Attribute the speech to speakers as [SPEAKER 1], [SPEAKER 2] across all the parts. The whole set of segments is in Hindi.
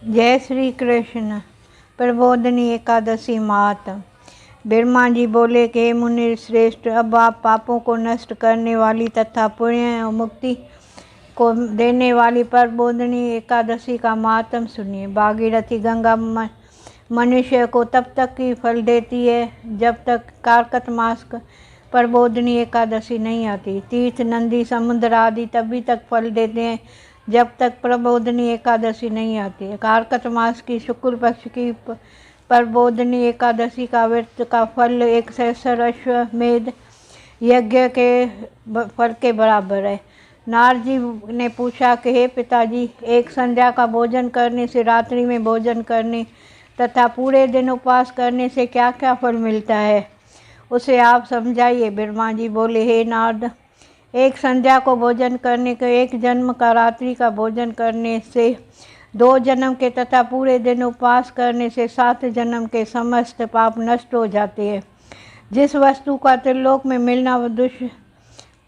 [SPEAKER 1] जय श्री कृष्ण। प्रबोधनी एकादशी महात्म। ब्रह्मा जी बोले कि हे मुनि श्रेष्ठ, अब आप पापों को नष्ट करने वाली तथा पुण्य और मुक्ति को देने वाली प्रबोधनी एकादशी का महात्म सुनिए। भागीरथी गंगा मनुष्य को तब तक ही फल देती है जब तक कार्तिक मास प्रबोधनी एकादशी नहीं आती। तीर्थ, नदी, समुद्र आदि तभी तक फल देते हैं जब तक प्रबोधनी एकादशी नहीं आती है। कार्तिक मास की शुक्ल पक्ष की प्रबोधनी एकादशी का व्रत का फल 1 सहस्र अश्वमेध यज्ञ के फल के बराबर है। नारद जी ने पूछा कि हे पिताजी, एक संध्या का भोजन करने से, रात्रि में भोजन करने तथा पूरे दिन उपवास करने से क्या क्या फल मिलता है, उसे आप समझाइए। ब्रह्मा जी बोले, हे नारद, एक संध्या को भोजन करने के, 1 जन्म का रात्रि का भोजन करने से 2 जन्म के तथा पूरे दिन उपवास करने से 7 जन्म के समस्त पाप नष्ट हो जाते हैं। जिस वस्तु का त्रिलोक में मिलना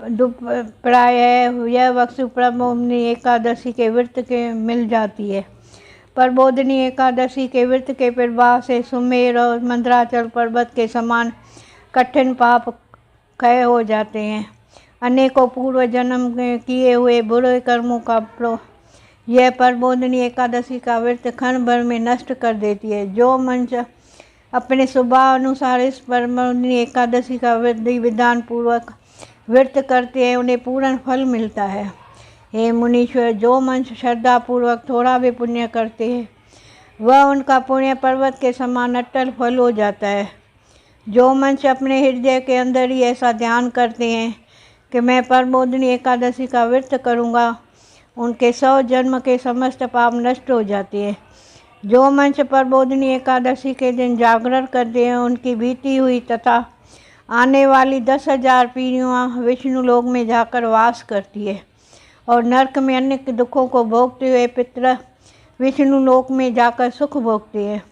[SPEAKER 1] दुष्प्राय है, यह वस्तु प्रबोधनी एकादशी के व्रत के मिल जाती है। प्रबोधनी एकादशी के व्रत के प्रभाव से सुमेर और मंदराचल पर्वत के समान कठिन पाप क्षय हो जाते हैं। अनेकों पूर्व जन्म में किए हुए बुरे कर्मों का यह प्रबोधनी एकादशी का व्रत क्षण भर में नष्ट कर देती है। जो मनुष्य अपने स्वभाव अनुसार इस प्रबोधनी एकादशी का विधि विधान पूर्वक व्रत करते हैं, उन्हें पूर्ण फल मिलता है। हे मुनीश्वर, जो मनुष्य श्रद्धा पूर्वक थोड़ा भी पुण्य करते हैं, वह उनका पुण्य पर्वत के समान अटल फल हो जाता है। जो मनुष्य अपने हृदय के अंदर ही ऐसा ध्यान करते हैं कि मैं प्रबोधनी एकादशी का व्रत करूँगा, उनके 100 जन्म के समस्त पाप नष्ट हो जाते हैं। जो मनुष्य प्रबोधनी एकादशी के दिन जागरण करते हैं, उनकी बीती हुई तथा आने वाली 10,000 पीढ़ियाँ विष्णु लोक में जाकर वास करती है और नरक में अनेक दुखों को भोगते हुए पितर विष्णु लोक में जाकर सुख भोगते हैं।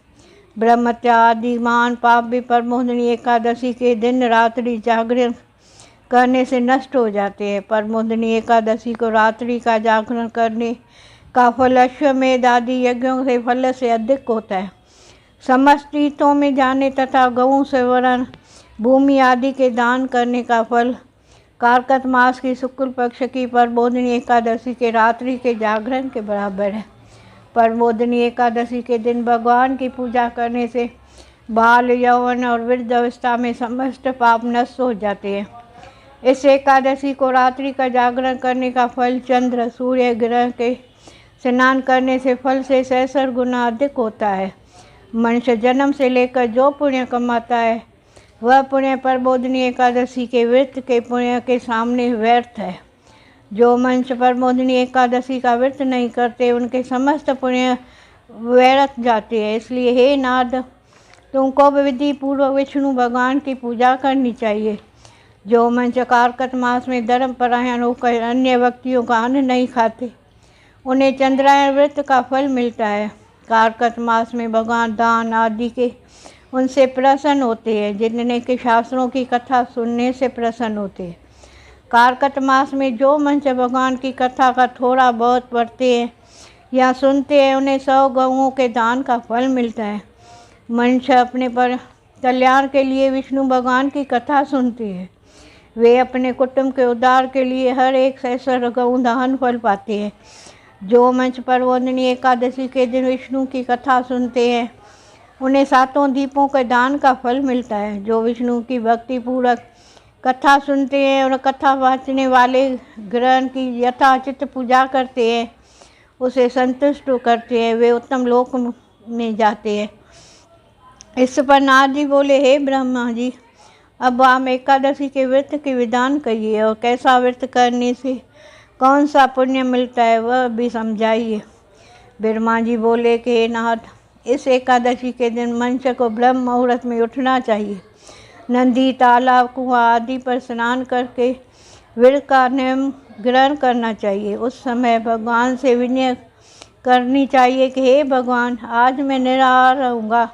[SPEAKER 1] ब्रह्मत्या आदि महान पाप भी प्रबोधनी एकादशी के दिन रात्रि जागरण करने से नष्ट हो जाते हैं। प्रबोधनी एकादशी को रात्रि का जागरण करने का फल अश्वमेध आदि यज्ञों के फल से अधिक होता है। समस्त तीर्थों में जाने तथा गऊ सेवन, भूमि आदि के दान करने का फल कार्तिक मास की शुक्ल पक्ष की प्रबोधनी एकादशी के रात्रि के जागरण के बराबर है। प्रबोधनी एकादशी के दिन भगवान की पूजा करने से बाल, यौवन और वृद्ध अवस्था में समस्त पाप नष्ट हो जाते हैं। इस एकादशी को रात्रि का जागरण करने का फल चंद्र, सूर्य ग्रह के स्नान करने से फल से सहस्र गुना अधिक होता है। मनुष्य जन्म से लेकर जो पुण्य कमाता है, वह पुण्य प्रबोधनी एकादशी के व्रत के पुण्य के सामने व्यर्थ है। जो मनुष्य प्रबोधनी एकादशी का व्रत नहीं करते, उनके समस्त पुण्य व्यर्थ जाते हैं। इसलिए हे नारद, तुमको विधि पूर्वक विष्णु भगवान की पूजा करनी चाहिए। जो मनुष्य कार्तिक मास में धर्मपरायण होकर अन्य व्यक्तियों का अन्न नहीं खाते, उन्हें चंद्रायण व्रत का फल मिलता है। कार्तिक मास में भगवान दान आदि के उनसे प्रसन्न होते हैं, जिनने के शास्त्रों की कथा सुनने से प्रसन्न होते हैं। कार्तिक मास में जो मनुष्य भगवान की कथा का थोड़ा बहुत पढ़ते हैं या सुनते हैं, उन्हें 100 गऊओं के दान का फल मिलता है। मनुष्य अपने पर कल्याण के लिए विष्णु भगवान की कथा सुनते हैं। वे अपने कुटुंब के उद्धार के लिए हर 1 सहस्र गऊ दान फल पाते हैं। जो मनुष्य प्रबोधनी एकादशी के दिन विष्णु की कथा सुनते हैं, उन्हें 7 दीपों के दान का फल मिलता है। जो विष्णु की भक्ति पूर्वक कथा सुनते हैं और कथा वाचने वाले ग्रहण की यथाचित पूजा करते हैं, उसे संतुष्ट करते हैं, वे उत्तम लोक में जाते हैं। इस पर नारद जी बोले, हे ब्रह्मा जी, अब आप एकादशी के व्रत के विधान कहिए और कैसा व्रत करने से कौन सा पुण्य मिलता है, वह भी समझाइए। ब्रह्मा जी बोले कि हे नाथ, इस एकादशी के दिन मनुष्य को ब्रह्म मुहूर्त में उठना चाहिए। नदी, तालाब, कुआं आदि पर स्नान करके व्रत का नियम ग्रहण करना चाहिए। उस समय भगवान से विनय करनी चाहिए कि हे भगवान, आज मैं निराहार रहूँगा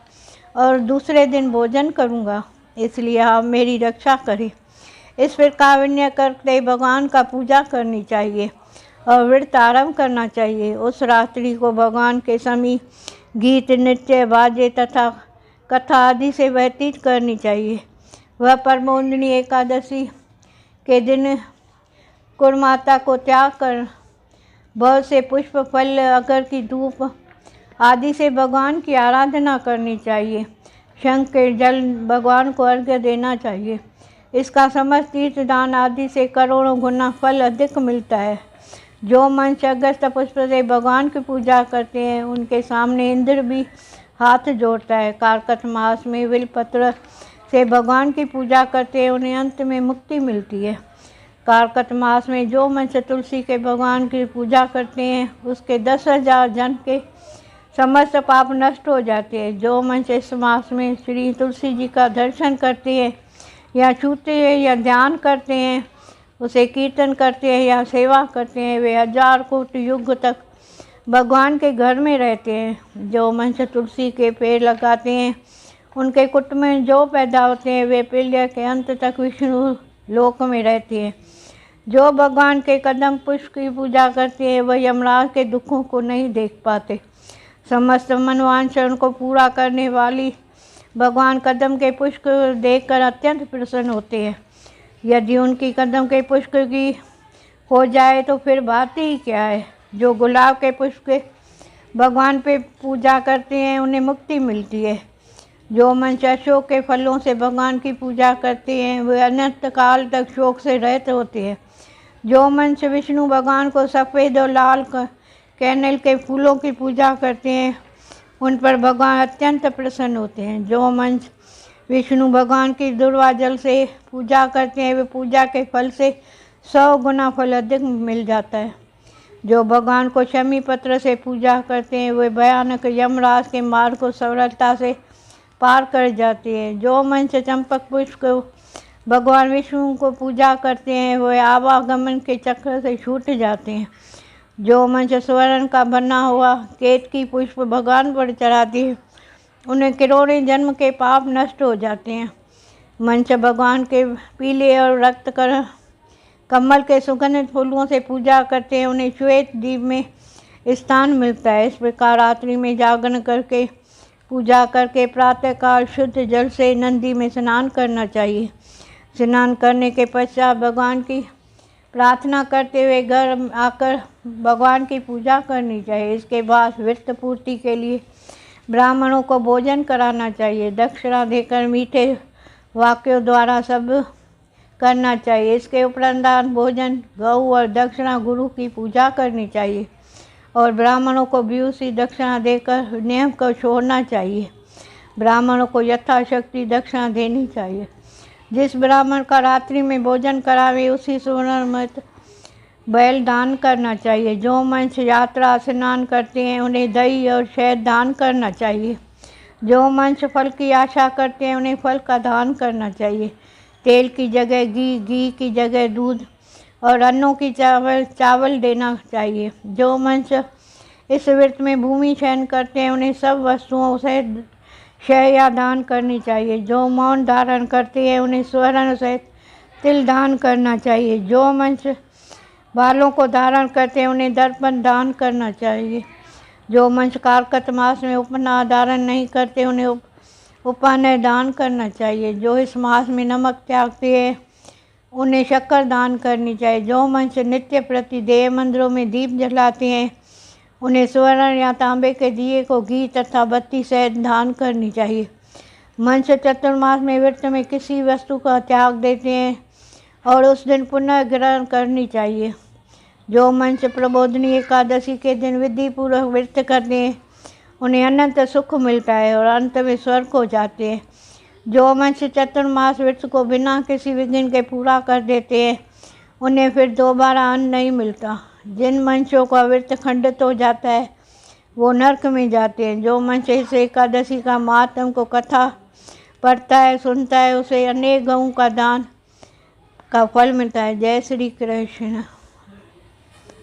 [SPEAKER 1] और दूसरे दिन भोजन करूँगा, इसलिए आप मेरी रक्षा करें। इस प्रकार विनय करके भगवान का पूजा करनी चाहिए। और व्रत आरंभ करना चाहिए। उस रात्रि को भगवान के समीप गीत, नृत्य, बाजे तथा कथा आदि से व्यतीत करनी चाहिए। वह परमोदनी एकादशी के दिन कुरमाता को त्याग कर बहुत से पुष्प, फल, अगर की धूप आदि से भगवान की आराधना करनी चाहिए। शंख के जल भगवान को अर्घ्य देना चाहिए। इसका समस्त तीर्थ दान आदि से करोड़ों गुना फल अधिक मिलता है। जो मनुष्य अगस्त पुष्प से भगवान की पूजा करते हैं, उनके सामने इंद्र भी हाथ जोड़ता है। कार्तिक मास में बिलपत्र से भगवान की पूजा करते हैं, उन्हें अंत में मुक्ति मिलती है। कार्तिक मास में जो मनुष्य तुलसी के भगवान की पूजा करते हैं, उसके 10,000 जन्म के समस्त पाप नष्ट हो जाते हैं। जो मनुष्य इस मास में श्री तुलसी जी का दर्शन करते हैं या छूते हैं या ध्यान करते हैं, उसे कीर्तन करते हैं या सेवा करते हैं, वे 1000 कोटि युग तक भगवान के घर में रहते हैं। जो मनुष्य तुलसी के पेड़ लगाते हैं, उनके कुट में जो पैदा होते हैं, वे पीढ़ियों के अंत तक विष्णु लोक में रहते हैं। जो भगवान के कदम पुष्प की पूजा करते हैं, वह यमराज के दुखों को नहीं देख पाते। समस्त मनोवांछा को पूरा करने वाली भगवान कदम के पुष्प देखकर अत्यंत प्रसन्न होते हैं। यदि उनकी कदम के पुष्प की हो जाए तो फिर बात ही क्या है। जो गुलाब के पुष्प के भगवान पे पूजा करते हैं, उन्हें मुक्ति मिलती है। जो मनुष्य अशोक के फलों से भगवान की पूजा करते हैं, वे अनंत काल तक शोक से रहित होते हैं। जो मनुष्य विष्णु भगवान को सफ़ेद और लाल कैनेल के फूलों की पूजा करते हैं, उन पर भगवान अत्यंत प्रसन्न होते हैं। जो मनुष्य विष्णु भगवान की दुर्वा जल से पूजा करते हैं, वे पूजा के फल से 100 गुना फल अधिक मिल जाता है। जो भगवान को शमी पत्र से पूजा करते हैं, वे भयानक यमराज के मार्ग को सरलता से पार कर जाते हैं। जो मनुष्य चंपक पुष्प को भगवान विष्णु को पूजा करते हैं, वे आवागमन के चक्र से छूट जाते हैं। जो मनुष्य स्वर्ण का बना हुआ केतकी पुष्प भगवान पर चढ़ाते हैं, उन्हें करोड़ों जन्म के पाप नष्ट हो जाते हैं। मनुष्य भगवान के पीले और रक्त कमल के सुगंधित फूलों से पूजा करते हैं, उन्हें श्वेत द्वीप में स्थान मिलता है। इस प्रकार रात्रि में जागरण करके पूजा करके प्रातःकाल शुद्ध जल से नंदी में स्नान करना चाहिए। स्नान करने के पश्चात भगवान की प्रार्थना करते हुए घर आकर भगवान की पूजा करनी चाहिए। इसके बाद व्रत पूर्ति के लिए ब्राह्मणों को भोजन कराना चाहिए। दक्षिणा देकर मीठे वाक्यों द्वारा सब करना चाहिए। इसके उपरांत दान, भोजन, गौ और दक्षिणा गुरु की पूजा करनी चाहिए और ब्राह्मणों को व्यूसी दक्षिणा देकर नियम को छोड़ना चाहिए। ब्राह्मणों को यथाशक्ति दक्षिणा देनी चाहिए। जिस ब्राह्मण का रात्रि में भोजन करावे, उसी सुवर्णमय बैल दान करना चाहिए। जो मनुष्य यात्रा स्नान करते हैं, उन्हें दही और शहद दान करना चाहिए। जो मनुष्य फल की आशा करते हैं, उन्हें फल का दान करना चाहिए। तेल की जगह घी, घी की जगह दूध और अन्नों की चावल देना चाहिए। जो मनुष्य इस व्रत में भूमि शयन करते हैं, उन्हें सब वस्तुओं से शय्या दान करनी चाहिए। जो मौन धारण करते हैं, उन्हें स्वर्ण सहित तिल दान करना चाहिए। जो मनुष्य बालों को धारण करते हैं, उन्हें दर्पण दान करना चाहिए। जो मनुष्य कार्तिक मास में उपना धारण नहीं करते, उन्हें उपानय दान करना चाहिए। जो इस मास में नमक त्यागते हैं, उन्हें शक्कर दान करनी चाहिए। जो मनुष्य नित्य प्रति देव मंदिरों में दीप जलाते हैं, उन्हें स्वर्ण या तांबे के दिए को घी तथा बत्ती सहित दान करनी चाहिए। मनुष्य चतुर्मास में व्रत में किसी वस्तु का त्याग देते हैं और उस दिन पुनः ग्रहण करनी चाहिए। जो मनुष्य प्रबोधनी एकादशी के दिन विधि पूर्वक व्रत करते हैं, उन्हें अनंत सुख मिलता है और अंत में स्वर्ग हो जाते हैं। जो मनुष्य चतुर्मास व्रत को बिना किसी विघ्न के पूरा कर देते हैं, उन्हें फिर दोबारा अन्न नहीं मिलता। जिन मनुष्यों का व्रत खंडित हो जाता है, वो नरक में जाते हैं। जो मनुष्य इस एकादशी का महात्म को कथा पढ़ता है, सुनता है, उसे अनेक गऊ का दान का फल मिलता है। जय श्री कृष्ण।